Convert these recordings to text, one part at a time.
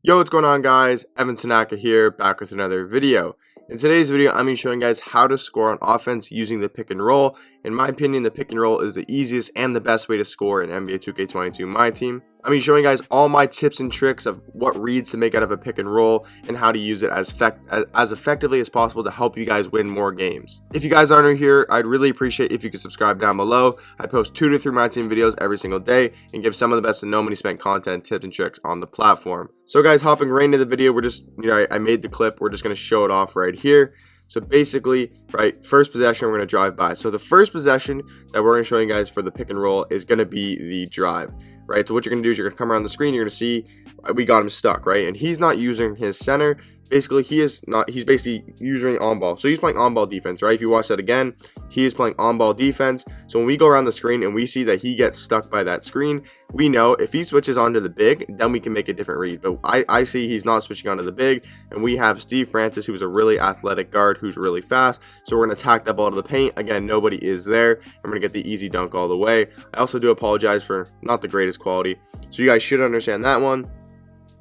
Yo, what's going on, guys? Evan Tanaka here, back with another video. In today's video, I'm going to be showing you guys how to score on offense using the pick and roll. In my opinion, the pick and roll is the easiest and the best way to score in NBA 2K22 My Team. I'm going to be showing you guys all my tips and tricks of what reads to make out of a pick and roll and how to use it as effectively as possible to help you guys win more games. If you guys are new here, I'd really appreciate if you could subscribe down below. I post 2 to 3 My Team videos every single day and give some of the best and no money spent content, tips, and tricks on the platform. So guys, hopping right into the video, we're just, I made the clip. We're just going to show it off right here. So basically, right, first possession, we're going to drive by. So the first possession that we're going to show you guys for the pick and roll is going to be the drive, right? So what you're going to do is you're going to come around the screen. You're going to see we got him stuck, right? And he's not using his center. Basically, he's basically using on ball. So he's playing on ball defense, right? If you watch that again, he is playing on ball defense. So when we go around the screen and we see that he gets stuck by that screen, we know if he switches onto the big, then we can make a different read. But I see he's not switching onto the big, and we have Steve Francis, who's a really athletic guard who's really fast. So we're going to attack that ball to the paint. Again, nobody is there. I'm going to get the easy dunk all the way. I also do apologize for not the greatest quality. So you guys should understand that one.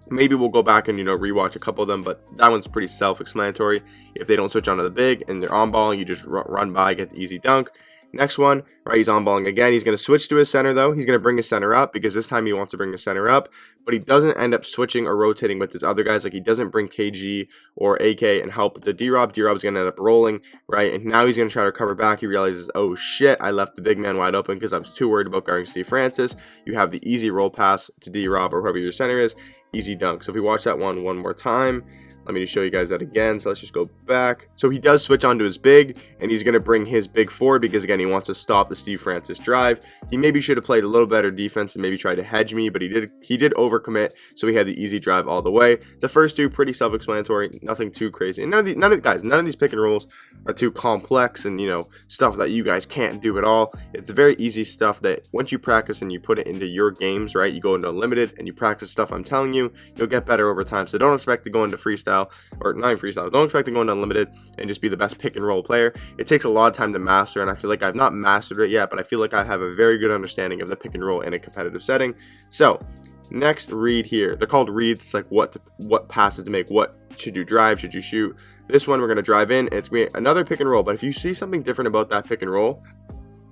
Maybe we'll go back and, rewatch a couple of them, but that one's pretty self-explanatory. If they don't switch onto the big and they're on balling, you just run by, get the easy dunk. Next one, right, he's on balling again. He's going to switch to his center, though. He's going to bring his center up because this time he wants to bring his center up, but he doesn't end up switching or rotating with his other guys. Like, he doesn't bring KG or AK and help the D-Rob. D-Rob's going to end up rolling, right? And now he's going to try to recover back. He realizes, oh, shit, I left the big man wide open because I was too worried about guarding Steve Francis. You have the easy roll pass to D-Rob or whoever your center is. Easy dunk. So if we watch that one more time, let me just show you guys that again. So let's just go back. So he does switch onto his big, and he's going to bring his big forward because, again, he wants to stop the Steve Francis drive. He maybe should have played a little better defense and maybe tried to hedge me, but he did overcommit, so he had the easy drive all the way. The first two, pretty self-explanatory, nothing too crazy. And none of these pick and rolls are too complex and, stuff that you guys can't do at all. It's very easy stuff that once you practice and you put it into your games, right, you go into unlimited and you practice stuff, I'm telling you, you'll get better over time. So don't expect to go into freestyle. Or not even freestyle. Don't expect to go into unlimited and just be the best pick and roll player. It takes a lot of time to master, and I feel like I've not mastered it yet, but I feel like I have a very good understanding of the pick and roll in a competitive setting. So next read here, they're called reads. It's like what passes to make. What should you drive? Should you shoot? This one we're going to drive in, and it's going to be another pick and roll. But if you see something different about that pick and roll,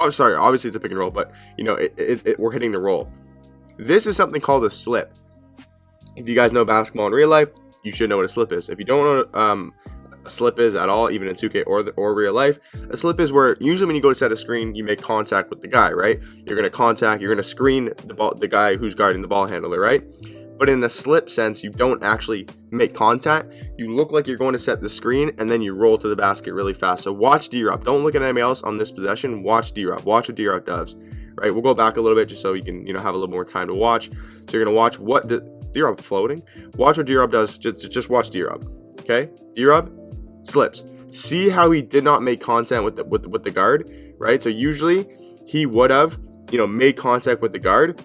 oh sorry, obviously it's a pick and roll, but we're hitting the roll. This is something called a slip. If you guys know basketball in real life, you should know what a slip is. If you don't know what a slip is at all, even in 2K or real life, a slip is where usually when you go to set a screen, you make contact with the guy, right? You're going to screen the guy who's guarding the ball handler, right? But in the slip sense, you don't actually make contact. You look like you're going to set the screen, and then you roll to the basket really fast. So watch D-Rob. Don't look at anybody else on this possession. Watch D-Rob. Watch what D-Rob does. Right, we'll go back a little bit just so you can, have a little more time to watch. So you're gonna watch what D-Rob floating. Watch what D-Rob does. Just watch D-Rob. Okay, D-Rob slips. See how he did not make contact with the guard, right? So usually he would have, made contact with the guard,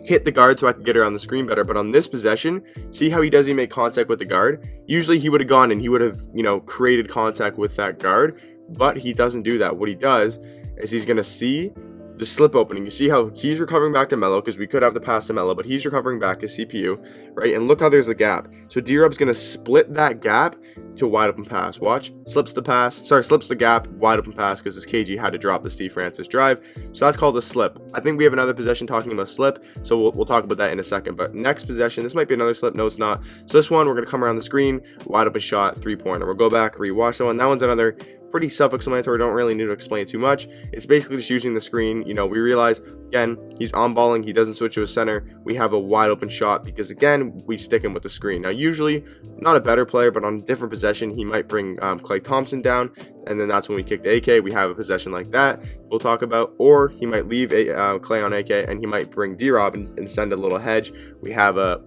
hit the guard so I could get around the screen better. But on this possession, see how he doesn't make contact with the guard. Usually he would have gone and he would have, created contact with that guard, but he doesn't do that. What he does is he's gonna see the slip opening. You see how he's recovering back to Melo, because we could have the pass to Melo, but he's recovering back his CPU, right? And look how there's a gap. So D-Rob's going to split that gap to a wide open pass. Watch. Slips the gap, wide open pass, because his KG had to drop the Steve Francis drive. So that's called a slip. I think we have another possession talking about slip, so we'll talk about that in a second. But next possession, this might be another slip. No, it's not. So this one, we're going to come around the screen, wide open shot, 3-pointer. We'll go back, rewatch that one. That one's another pretty self-explanatory. Don't really need to explain it too much. It's basically just using the screen. We realize, again, he's on balling. He doesn't switch to his center. We have a wide open shot because, again, we stick him with the screen. Now, usually, not a better player, but on a different possession, he might bring Klay Thompson down, and then that's when we kick the AK. We have a possession like that we'll talk about, or he might leave Klay on AK, and he might bring D-Rob and send a little hedge.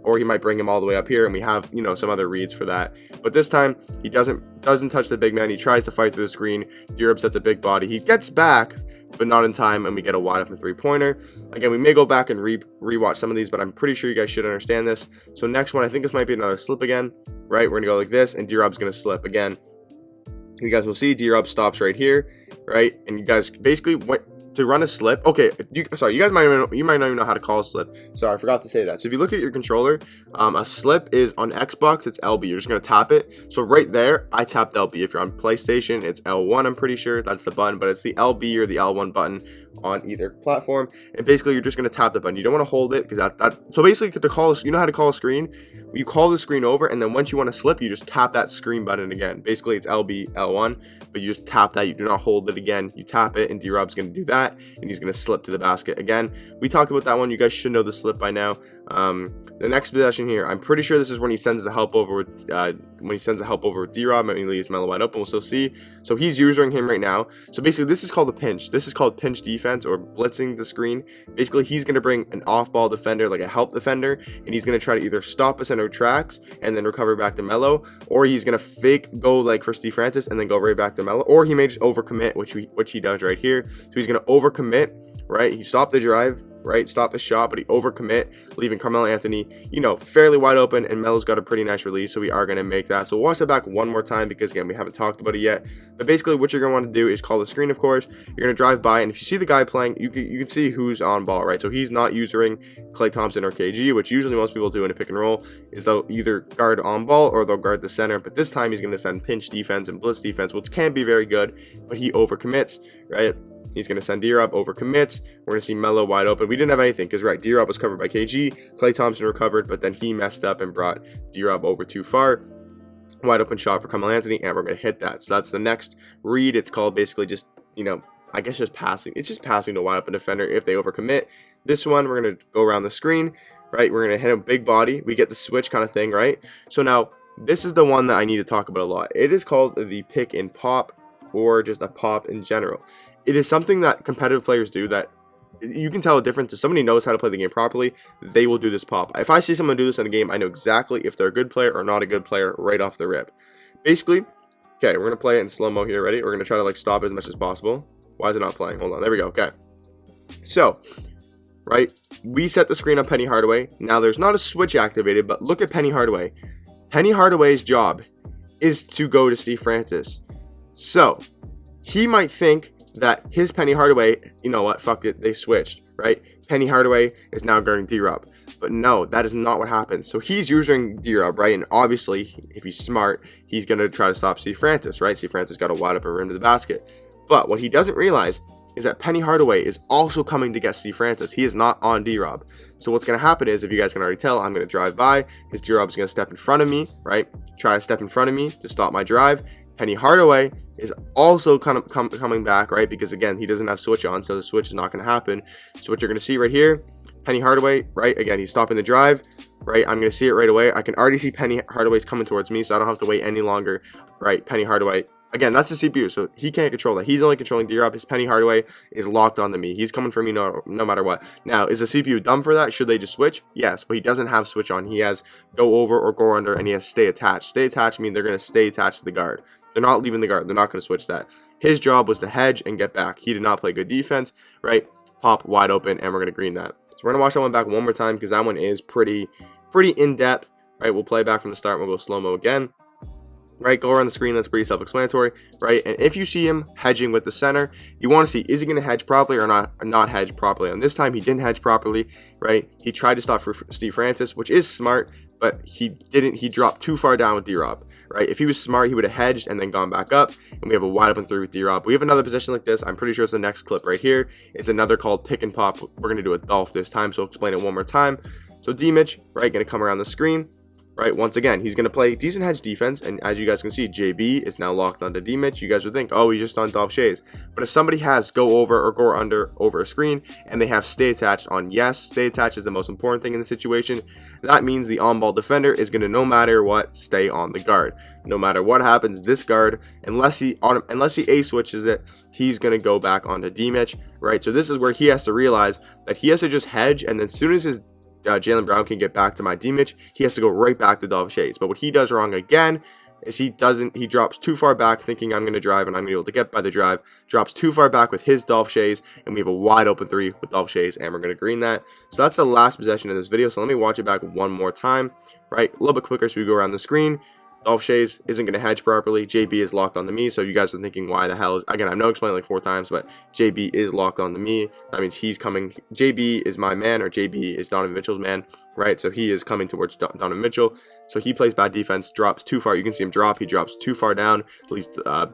Or he might bring him all the way up here, and we have, some other reads for that. But this time, he doesn't touch the big man. He tries to fight through the screen. D-Rob sets a big body. He gets back, but not in time, and we get a wide open 3-pointer. Again, we may go back and rewatch some of these, but I'm pretty sure you guys should understand this. So next one, I think this might be another slip again, right? We're going to go like this, and D-Rob's going to slip again. You guys will see D-Rob stops right here, right? And you guys basically, to run a slip. Okay, sorry, you might not even know how to call a slip. Sorry, I forgot to say that. So if you look at your controller, a slip is on Xbox, it's LB. You're just gonna tap it. So right there, I tapped LB. If you're on PlayStation, it's L1. I'm pretty sure that's the button, but it's the LB or the L1 button on either platform. And basically, you're just gonna tap the button. You don't want to hold it because that. So basically, to call, you know how to call a screen. You call the screen over, and then once you want to slip, you just tap that screen button again. Basically, it's LB, L1, but you just tap that. You do not hold it again. You tap it, and D-Rob's going to do that, and he's going to slip to the basket again. We talked about that one. You guys should know the slip by now. The next possession here, I'm pretty sure this is when he sends the help over with D-Rob. Maybe he leaves Melo wide open. We'll still see. So he's using him right now. So basically, this is called a pinch. This is called pinch defense or blitzing the screen. Basically, he's going to bring an off-ball defender, like a help defender, and he's going to try to either stop us in our tracks and then recover back to Melo, or he's going to fake go like for Steve Francis and then go right back to Melo, or he may just overcommit, which he does right here. So he's going to overcommit, right? He stopped the drive, right? Stop the shot, but he overcommit, leaving Carmelo Anthony, fairly wide open, and Melo's got a pretty nice release, so we are going to make that. So watch that back one more time because, again, we haven't talked about it yet. But basically, what you're going to want to do is call the screen, of course. You're going to drive by, and if you see the guy playing, you can see who's on ball, right? So he's not using Klay Thompson or KG, which usually most people do in a pick and roll, is they'll either guard on ball or they'll guard the center. But this time, he's going to send pinch defense and blitz defense, which can be very good, but he overcommits, right? He's going to send D-Rob, overcommits. We're going to see Melo wide open. We didn't have anything because, right, D-Rob was covered by KG. Klay Thompson recovered, but then he messed up and brought D-Rob over too far. Wide open shot for Carmelo Anthony, and we're going to hit that. So that's the next read. It's called basically just, I guess just passing. It's just passing to a wide open defender if they overcommit. This one, we're going to go around the screen, right? We're going to hit a big body. We get the switch kind of thing, right? So now, this is the one that I need to talk about a lot. It is called the pick and pop, or just a pop in general. It is something that competitive players do that you can tell a difference. If somebody knows how to play the game properly, they will do this pop. If I see someone do this in a game, I know exactly if they're a good player or not a good player right off the rip. Basically, okay, we're going to play it in slow-mo here. Ready? We're going to try to stop it as much as possible. Why is it not playing? Hold on. There we go. Okay. So, right, we set the screen on Penny Hardaway. Now, there's not a switch activated, but look at Penny Hardaway. Penny Hardaway's job is to go to Steve Francis. So, he might think that his Penny Hardaway, you know what, fuck it, they switched, right? Penny Hardaway is now guarding D-Rob. But no, that is not what happens. So he's using D-Rob, right? And obviously, if he's smart, he's going to try to stop Steve Francis, right? Steve Francis got a wide open rim to the basket. But what he doesn't realize is that Penny Hardaway is also coming to get Steve Francis. He is not on D-Rob. So what's going to happen is, if you guys can already tell, I'm going to drive by. His D-Rob is going to step in front of me, right? Try to step in front of me to stop my drive. Penny Hardaway is also kind of coming back, right? Because again, he doesn't have switch on, so the switch is not going to happen. So what you're going to see right here, Penny Hardaway, right? Again, he's stopping the drive, right? I'm going to see it right away. I can already see Penny Hardaway's coming towards me, so I don't have to wait any longer, right? Penny Hardaway. Again, that's the CPU, so he can't control that. He's only controlling D-Rob. His Penny Hardaway is locked onto me. He's coming for me no matter what. Now, is the CPU dumb for that? Should they just switch? Yes, but he doesn't have switch on. He has go over or go under, and he has stay attached. Stay attached means they're going to stay attached to the guard. They're not leaving the guard. They're not going to switch that. His job was to hedge and get back. He did not play good defense, right? Pop wide open, and we're going to green that. So we're going to watch that one back one more time because that one is pretty in-depth, right? We'll play back from the start. We'll go slow-mo again. Right, go around the screen. That's pretty self-explanatory, right? And if you see him hedging with the center, you want to see, is he going to hedge properly or not hedge properly? And this time he didn't hedge properly, right? He tried to stop for Steve Francis, which is smart, but he didn't. He dropped too far down with D-Rob, right? If he was smart, he would have hedged and then gone back up, and we have a wide open three with D-Rob. We have another position like this. I'm pretty sure it's the next clip right here. It's another called pick and pop. We're going to do a Dolph this time, so I'll explain it one more time. So D-Mitch, right, going to come around the screen. Right, once again, he's going to play decent hedge defense, and as you guys can see, JB is now locked onto D-Mitch. You guys would think, oh, he's just on Dolph Shays. But if somebody has go over or go under over a screen, and they have stay attached on yes, stay attached is the most important thing in the situation, that means the on-ball defender is going to, no matter what, stay on the guard. No matter what happens, this guard, unless he A-switches it, he's going to go back onto D-Mitch, right? So this is where he has to realize that he has to just hedge, and then as soon as his Jaylen Brown can get back to my D-Mitch, he has to go right back to Dolph Shays. But what he does wrong again is he drops too far back thinking I'm going to drive and I'm going to be able to get by the drive, drops too far back with his Dolph Shays, and we have a wide open three with Dolph Shays, and we're going to green that. So that's the last possession of this video, so let me watch it back one more time, right? A little bit quicker so we go around the screen. Dolph Shays isn't going to hedge properly. JB is locked onto me. So you guys are thinking, why the hell is, again, I know I explained like 4 times, but JB is locked onto me. That means he's coming. JB is my man, or JB is Donovan Mitchell's man, right? So he is coming towards Donovan Mitchell. So he plays bad defense, drops too far. You can see him drop. He drops too far down, leaves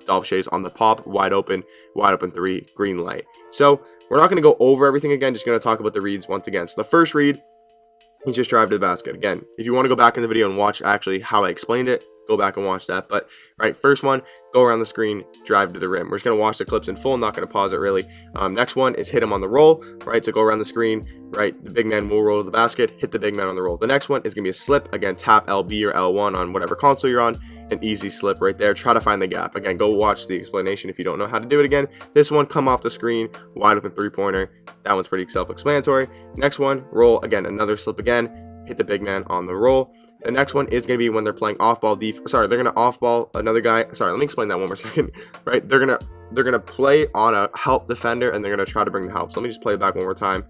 Dolph Shays on the pop, wide open 3, green light. So we're not going to go over everything again, just going to talk about the reads once again. So the first read, he just drive to the basket. Again, if you want to go back in the video and watch actually how I explained it, go back and watch that. But right, first one, go around the screen, drive to the rim. We're just going to watch the clips in full. I'm not going to pause it really. Next one is hit him on the roll, right? So go around the screen, right? The big man will roll to the basket, hit the big man on the roll. The next one is going to be a slip. Again, tap LB or L1 on whatever console you're on. An easy slip right there. Try to find the gap. Again, go watch the explanation if you don't know how to do it again. This one, come off the screen, wide open 3-pointer. That one's pretty self-explanatory. Next one, roll. Again, another slip again. Hit the big man on the roll. The next one is going to be when they're playing off-ball defense. Sorry, they're going to off-ball another guy. Sorry, let me explain that one more second. Right, they're gonna play on a help defender, and they're going to try to bring the help. So let me just play it back one more time.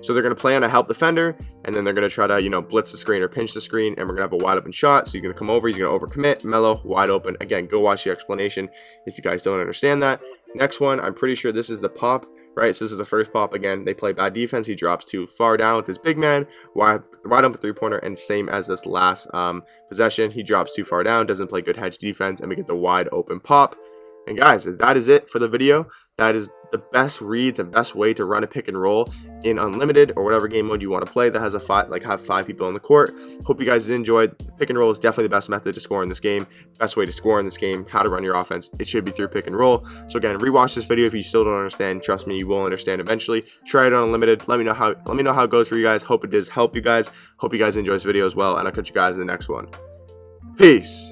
So they're going to play on a help defender, and then they're going to try to, you know, blitz the screen or pinch the screen, and we're going to have a wide open shot. So you're going to come over, he's going to overcommit, mellow, wide open. Again, go watch the explanation if you guys don't understand that. Next one, I'm pretty sure this is the pop. Right, so this is the first pop. Again, they play bad defense. He drops too far down with his big man, wide open 3-pointer, and same as this last possession. He drops too far down, doesn't play good hedge defense, and we get the wide open pop. And guys, that is it for the video. That is the best reads and best way to run a pick and roll in unlimited or whatever game mode you want to play that has a have 5 people on the court. Hope you guys enjoyed. Pick and roll is definitely the best method to score in this game. Best way to score in this game, how to run your offense. It should be through pick and roll. So again, rewatch this video if you still don't understand. Trust me, you will understand eventually. Try it on unlimited. Let me know how it goes for you guys. Hope it does help you guys. Hope you guys enjoy this video as well, and I'll catch you guys in the next one. Peace.